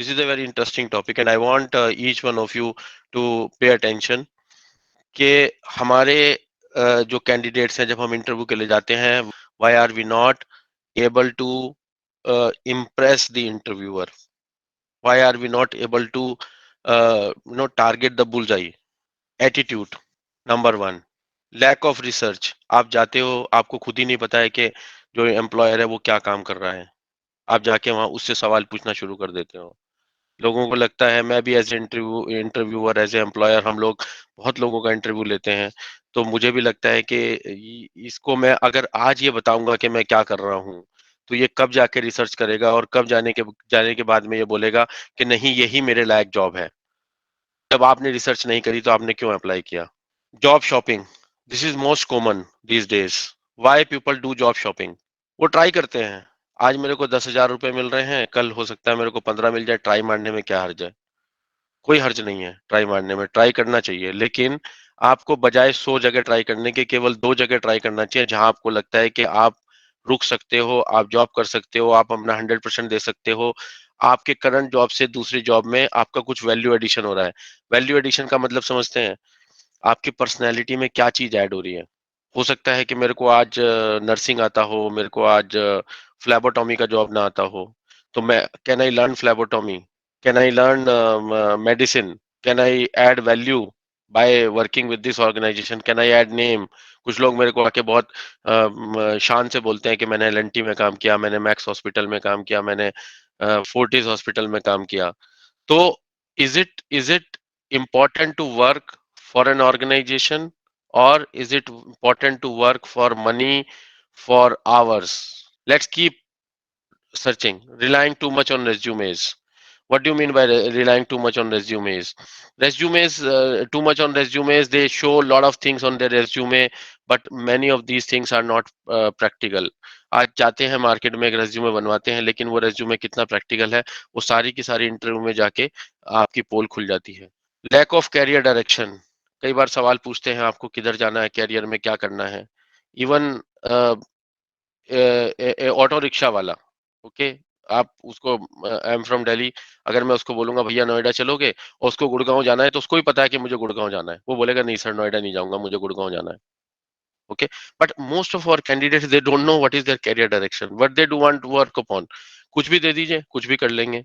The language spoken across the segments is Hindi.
This is a very interesting topic and I want each one of you to pay attention कि हमारे जो कैंडिडेट्स हैं जब हम इंटरव्यू के लिए जाते हैं, why are we not able to impress the interviewer? Why are we not able to target the bullseye? Attitude, number one. Lack of research, आप जाते हो आपको खुद ही नहीं पता है कि जो एम्प्लॉयर है वो क्या काम कर रहा है, आप जाके वहां उससे सवाल पूछना शुरू कर देते हो। लोगों को लगता है, मैं भी as interviewer as a employer, हम लोग बहुत लोगों का इंटरव्यू लेते हैं, तो मुझे भी लगता है कि इसको मैं अगर आज ये बताऊंगा कि मैं क्या कर रहा हूँ, तो ये कब जाके रिसर्च करेगा और कब जाने के बाद में ये बोलेगा कि नहीं यही मेरे लायक जॉब है। जब आपने रिसर्च नहीं करी तो आपने क्यों अप्लाई किया? Job shopping, this is most common these days. Why people do job shopping? वो ट्राई करते हैं, आज मेरे को 10,000 रुपए मिल रहे हैं, कल हो सकता है मेरे को 15 मिल जाए, ट्राई मारने में क्या हर्ज है? कोई हर्ज नहीं है ट्राई मारने में, ट्राई करना चाहिए, लेकिन आपको बजाय 100 जगह ट्राई करने के केवल 2 जगह ट्राई करना चाहिए जहां आपको लगता है कि आप रुक सकते हो, आप जॉब कर सकते हो, आप अपना 100% दे सकते हो, आपके करंट जॉब से दूसरी जॉब में आपका कुछ वैल्यू एडिशन हो रहा है। वैल्यू एडिशन का मतलब समझते हैं? आपकी पर्सनैलिटी में क्या चीज ऐड हो रही है। हो सकता है कि मेरे को आज नर्सिंग आता हो, मेरे को आज फ्लैबोटॉमी का जॉब ना आता हो, तो मैं can I learn phlebotomy, can I learn medicine, can I add value by working with this organisation, can I add name. कुछ लोग मेरे को आके बहुत शान से बोलते हैं कि मैंने एलएनटी में काम किया, मैंने मैक्स हॉस्पिटल में काम किया, मैंने फोर्टिस हॉस्पिटल में काम किया। तो is it important to work for an organization, or is it important to work for money for hours? Let's keep searching. Relying too much on resumes. What do you mean by relying too much on resumes? Resumes, too much on resumes, they show a lot of things on their resume, but many of these things are not practical. आज जाते हैं मार्केट में एक रेज्यूमे बनवाते हैं, लेकिन वो रेज्यूमे कितना प्रैक्टिकल है, वो सारी की सारी इंटरव्यू में जाके आपकी पोल खुल जाती है। लैक ऑफ कैरियर डायरेक्शन, कई बार सवाल पूछते हैं आपको किधर जाना है, कैरियर में क्या करना है। इवन ऑटो रिक्शा वाला, ओके, आप उसको, आई एम फ्रॉम दिल्ली, अगर मैं उसको बोलूंगा भैया नोएडा चलोगे, और उसको गुड़गांव जाना है, तो उसको ही पता है कि मुझे गुड़गांव जाना है, वो बोलेगा नहीं सर नोएडा नहीं जाऊंगा, मुझे गुड़गांव जाना है। Okay, but most of our candidates they don't know what is their career direction, what they do want to work upon. कुछ भी दे दीजिए, कुछ भी कर लेंगे।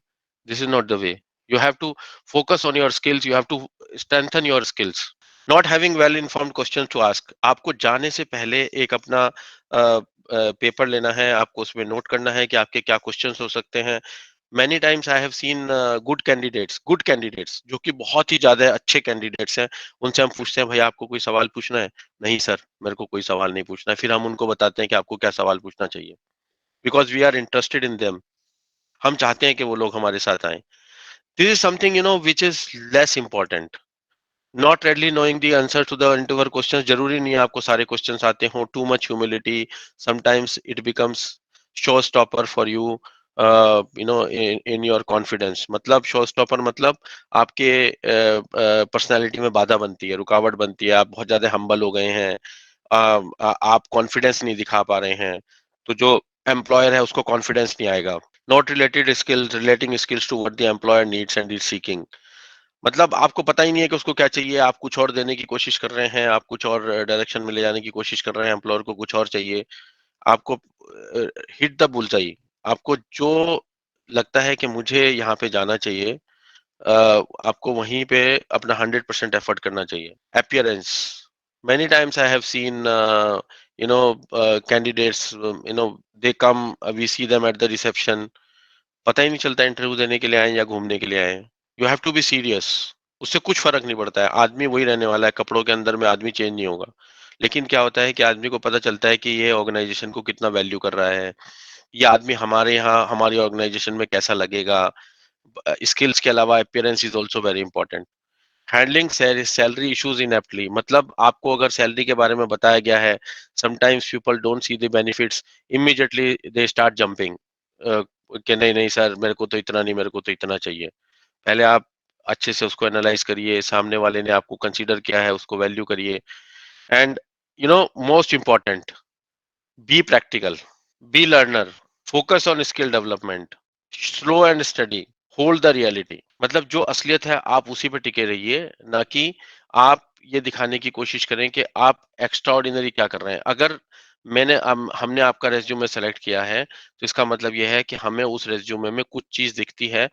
This is not the way. You have to focus on your skills, you have to strengthen your skills. Not having well informed question to ask, आपको जाने से पहले एक अपना पेपर लेना है, आपको उसमें नोट करना है कि आपके क्या क्वेश्चंस हो सकते हैं। Many times I have seen good candidates जो कि बहुत ही ज्यादा अच्छे कैंडिडेट्स हैं, उनसे हम पूछते हैं भाई आपको कोई सवाल पूछना है? नहीं सर मेरे को कोई सवाल नहीं पूछना है। फिर हम उनको बताते हैं कि आपको क्या सवाल पूछना चाहिए, because we are interested in them. हम चाहते हैं कि वो लोग हमारे साथ आए। This is something which is less important. Not readily knowing the answer to the interview question, जरूरी नहीं है आपको सारे क्वेश्चंस आते हों। Too much humility, sometimes it becomes show stopper for you, in your confidence. मतलब शो स्टॉपर मतलब आपके पर्सनालिटी में बाधा बनती है, रुकावट बनती है, आप बहुत ज्यादा हम्बल हो गए हैं, आप कॉन्फिडेंस नहीं दिखा पा रहे हैं, तो जो एम्प्लॉयर है उसको कॉन्फिडेंस नहीं आएगा। Not related skills, relating skills to what the employer needs and is seeking. मतलब आपको पता ही नहीं है कि उसको क्या चाहिए, आप कुछ और देने की कोशिश कर रहे हैं, आप कुछ और डायरेक्शन में ले जाने की कोशिश कर रहे हैं, एम्प्लॉयर को कुछ और चाहिए। आपको हिट द बुलसआई, आपको जो लगता है कि मुझे यहाँ पे जाना चाहिए, आपको वहीं पे अपना 100% एफर्ट करना चाहिए। Appearance, many times I have seen candidates, they come, we see them at the reception, पता ही नहीं चलता इंटरव्यू देने के लिए आए या घूमने के लिए आए। You have to be serious. उससे कुछ फर्क नहीं पड़ता है, आदमी वही रहने वाला है, कपड़ों के अंदर में आदमी चेंज नहीं होगा। लेकिन क्या होता है कि आदमी को पता चलता है कि ये ऑर्गेनाइजेशन को कितना वैल्यू कर रहा है, ये आदमी हमारे यहाँ हमारी ऑर्गेनाइजेशन में कैसा लगेगा। स्किल्स के अलावा appearance is also very important. Handling salary issues in aptly, मतलब आपको अगर सैलरी के बारे में बताया गया है, sometimes people don't see the benefits, immediately they start jumping कि नहीं नहीं सर मेरे को तो इतना नहीं, मेरे को तो इतना चाहिए। पहले आप अच्छे से उसको एनालाइज करिए, सामने वाले ने आपको कंसीडर किया है उसको वैल्यू करिए। And most important, be practical, be learner, focus on skill development, slow and study, hold the reality, मतलब जो असलियत है आप उसी पे टिके रहिए, ना कि आप ये दिखाने की कोशिश करें कि आप एक्स्ट्राऑर्डिनरी क्या कर रहे हैं। अगर हमने आपका रेज्यूमे सेलेक्ट किया है तो इसका मतलब ये है कि हमें उस रेज्यूमे में कुछ चीज दिखती है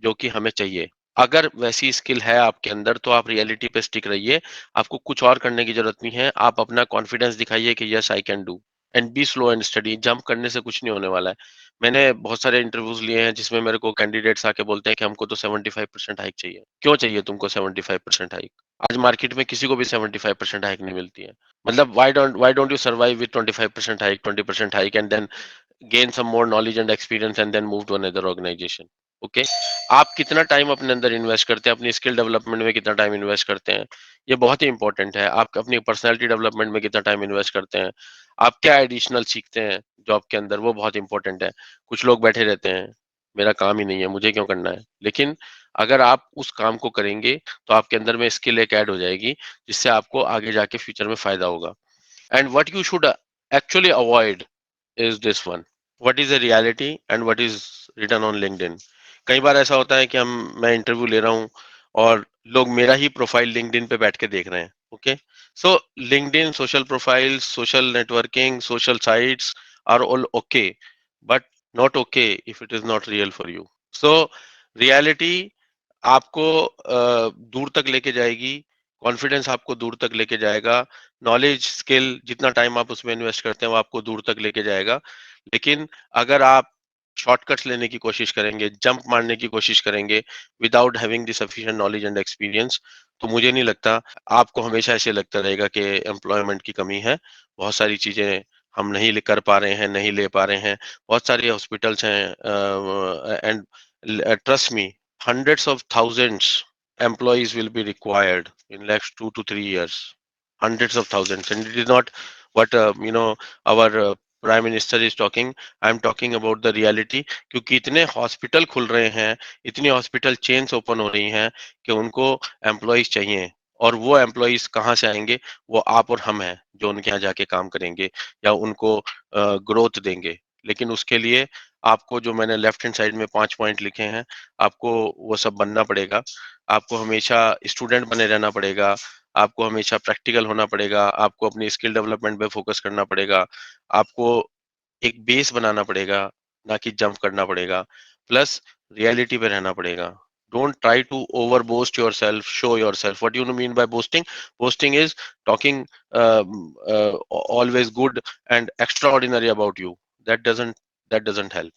जो कि हमें चाहिए। अगर वैसी स्किल है आपके अंदर तो आप रियलिटी पे स्टिक रहिए, आपको कुछ और करने की जरूरत नहीं है। आप अपना कॉन्फिडेंस दिखाइए कि yes I can do, and be slow and study. Jump करने से कुछ नहीं होने वाला है। मैंने बहुत सारे इंटरव्यूज लिए हैं जिसमें मेरे को कैंडिडेट्स आके बोलते हैं कि हमको तो 75% हाइक चाहिए। क्यों चाहिए तुमको 75% हाइक? आज मार्केट में किसी को भी 75% हाइक नहीं मिलती है। मतलब why don't you survive with 25% hike, 20% hike, and then gain some more knowledge and experience and then move to another organization. Okay, आप कितना टाइम अपने अंदर इन्वेस्ट करते हैं, अपनी स्किल डेवलपमेंट में कितना टाइम इन्वेस्ट करते हैं, ये बहुत ही इंपॉर्टेंट है। आप अपनी पर्सनैलिटी डेवलपमेंट में कितना टाइम इन्वेस्ट करते हैं, आप क्या एडिशनल सीखते हैं जॉब के अंदर, वो बहुत इंपॉर्टेंट है। कुछ लोग बैठे रहते हैं, मेरा काम ही नहीं है, मुझे क्यों करना है। लेकिन अगर आप उस काम को करेंगे तो आपके अंदर में स्किल एक ऐड हो जाएगी, जिससे आपको आगे जाके फ्यूचर में फायदा होगा। And what you should actually avoid is this one, what is the reality and what is written on LinkedIn. कई बार ऐसा होता है कि मैं इंटरव्यू ले रहा हूँ और लोग मेरा ही प्रोफाइल लिंक्डइन पे बैठ के देख रहे हैं। Okay, so LinkedIn, social profile, social networking, social sites are all okay, but not okay if it is not real for you. So reality आपको दूर तक लेके जाएगी, कॉन्फिडेंस आपको दूर तक लेके जाएगा, नॉलेज स्किल जितना टाइम आप उसमें इन्वेस्ट करते हैं वो आपको दूर तक लेके जाएगा। लेकिन अगर आप शॉर्टकट्स लेने की कोशिश करेंगे, जंप मारने की कोशिश करेंगे without having the sufficient knowledge and experience, तो मुझे नहीं लगता, आपको हमेशा ऐसे लगता रहेगा कि एम्प्लॉयमेंट की कमी है, बहुत सारी चीजें हम नहीं कर पा रहे हैं, नहीं ले पा रहे हैं। बहुत सारे हॉस्पिटल्स हैं, and trust me, hundreds of thousands employees will be required in next 2 to 3 years, hundreds of thousands, and it is not what our prime minister is talking. I am talking about the reality, क्योंकि इतने हॉस्पिटल खुल रहे हैं, इतनी हॉस्पिटल चेन्स ओपन हो रही हैं कि उनको एम्प्लॉयज चाहिए। और वो एम्प्लॉयज कहाँ से आएंगे? वो आप और हम हैं जो उनके यहाँ जाके काम करेंगे या उनको ग्रोथ देंगे। लेकिन उसके लिए आपको, जो मैंने लेफ्ट हैंड साइड में 5 पॉइंट लिखे हैं, आपको वो सब बनना पड़ेगा। आपको हमेशा स्टूडेंट बने रहना पड़ेगा, आपको हमेशा प्रैक्टिकल होना पड़ेगा, आपको अपनी स्किल डेवलपमेंट पे फोकस करना पड़ेगा, आपको एक बेस बनाना पड़ेगा, ना कि जंप करना पड़ेगा, प्लस रियलिटी पे रहना पड़ेगा। Don't try to over boast yourself, show yourself. What you mean by boasting? Boasting is talking always good and extraordinary about you. That doesn't help.